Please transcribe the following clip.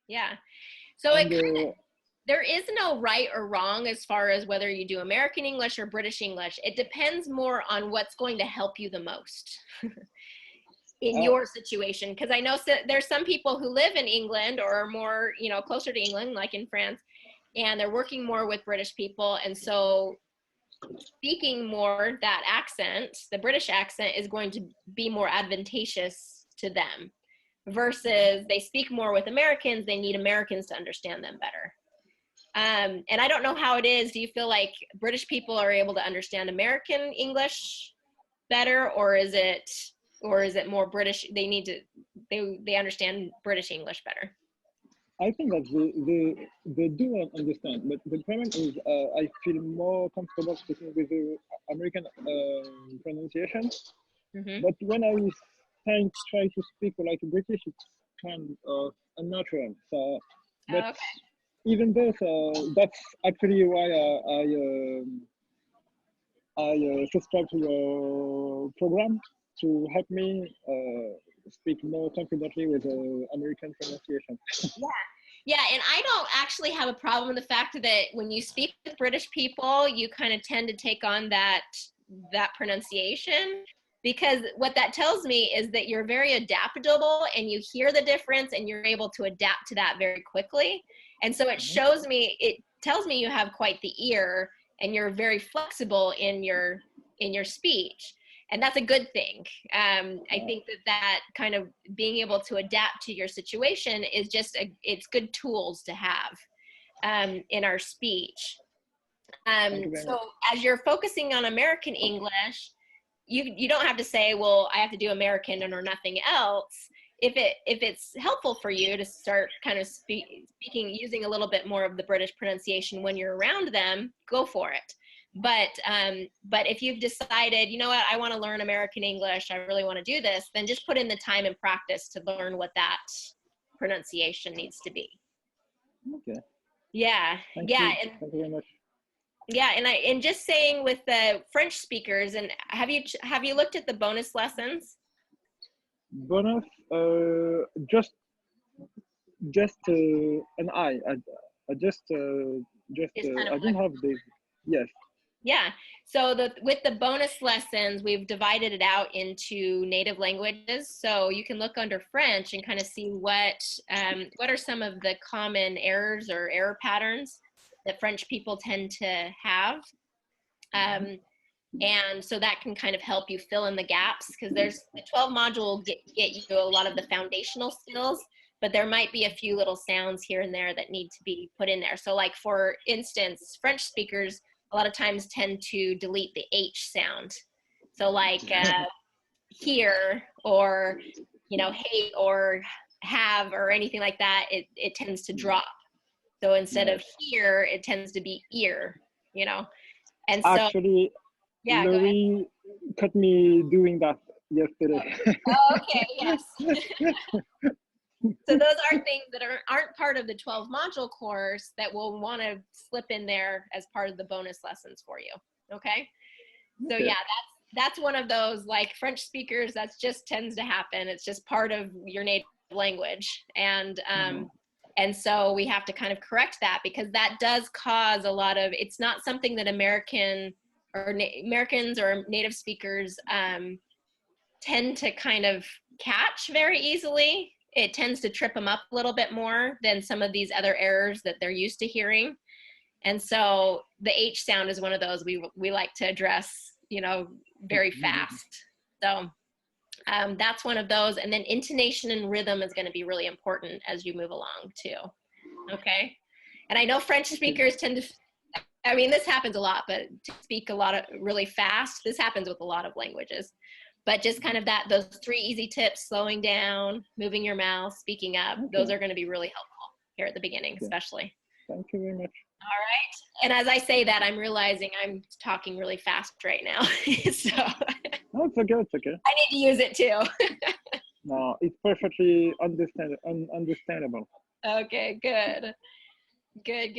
Yeah. So And there is no right or wrong as far as whether you do American English or British English. It depends more on what's going to help you the most in uh, your situation. Because I know there's some people who live in England or are more, closer to England, like in France, and they're working more with British people. And so speaking more that accent, the British accent, is going to be more advantageous to them versus they speak more with Americans, they need Americans to understand them better. And I don't know how it is. Do you feel like British people are able to understand American English better, or is it more British? They understand British English better. I think that they do understand, but the problem is I feel more comfortable speaking with the American pronunciation. Mm-hmm. But when I try to speak like British, it's kind of unnatural. So, but Okay. even though that's actually why I subscribe to your program to help me speak more confidently with American pronunciation. Yeah. Yeah, and I don't actually have a problem with the fact that when you speak with British people, you kind of tend to take on that pronunciation, because what that tells me is that you're very adaptable and you hear the difference and you're able to adapt to that very quickly. And so it tells me you have quite the ear and you're very flexible in your speech. And that's a good thing. I think that kind of being able to adapt to your situation is it's good tools to have in our speech. Thank you very much. So as you're focusing on American English, you don't have to say, well, I have to do American or nothing else. If it's helpful for you to start kind of speaking using a little bit more of the British pronunciation when you're around them, go for it. But if you've decided, you know what, I want to learn American English, I really want to do this, then just put in the time and practice to learn what that pronunciation needs to be. Okay. Yeah. Thank Yeah. you. And Thank you very much. yeah, and just saying with the French speakers, and have you looked at the bonus lessons? Bonus, just an I Just kind of I don't have this. Yes. Yeah. So with the bonus lessons, we've divided it out into native languages. So you can look under French and kind of see what are some of the common errors or error patterns that French people tend to have. And so that can kind of help you fill in the gaps, because there's the 12 module get you a lot of the foundational skills, but there might be a few little sounds here and there that need to be put in there. So like, for instance, French speakers a lot of times tend to delete the H sound. So like here, or, hate or have or anything like that, it tends to drop. So instead of here, it tends to be ear, And so, Actually, yeah, go ahead. Laurie caught me doing that yesterday. Oh, okay, yes. So those are things that aren't part of the 12 module course that we'll want to slip in there as part of the bonus lessons for you. Okay. So yeah, that's one of those, like French speakers, that's just tends to happen. It's just part of your native language. And so we have to kind of correct that, because that does cause a lot of, it's not something that Americans or native speakers tend to kind of catch very easily. It tends to trip them up a little bit more than some of these other errors that they're used to hearing. And so the H sound is one of those we like to address, very fast. So that's one of those. And then intonation and rhythm is going to be really important as you move along too. Okay. And I know French speakers tend to, this happens a lot, but to speak a lot of really fast, this happens with a lot of languages. But just kind of those 3 easy tips: slowing down, moving your mouth, speaking up. Those are going to be really helpful here at the beginning, especially. Thank you very much. All right. And as I say that, I'm realizing I'm talking really fast right now. So No, it's okay. It's okay. I need to use it too. No, it's perfectly understandable. Okay, good. Good.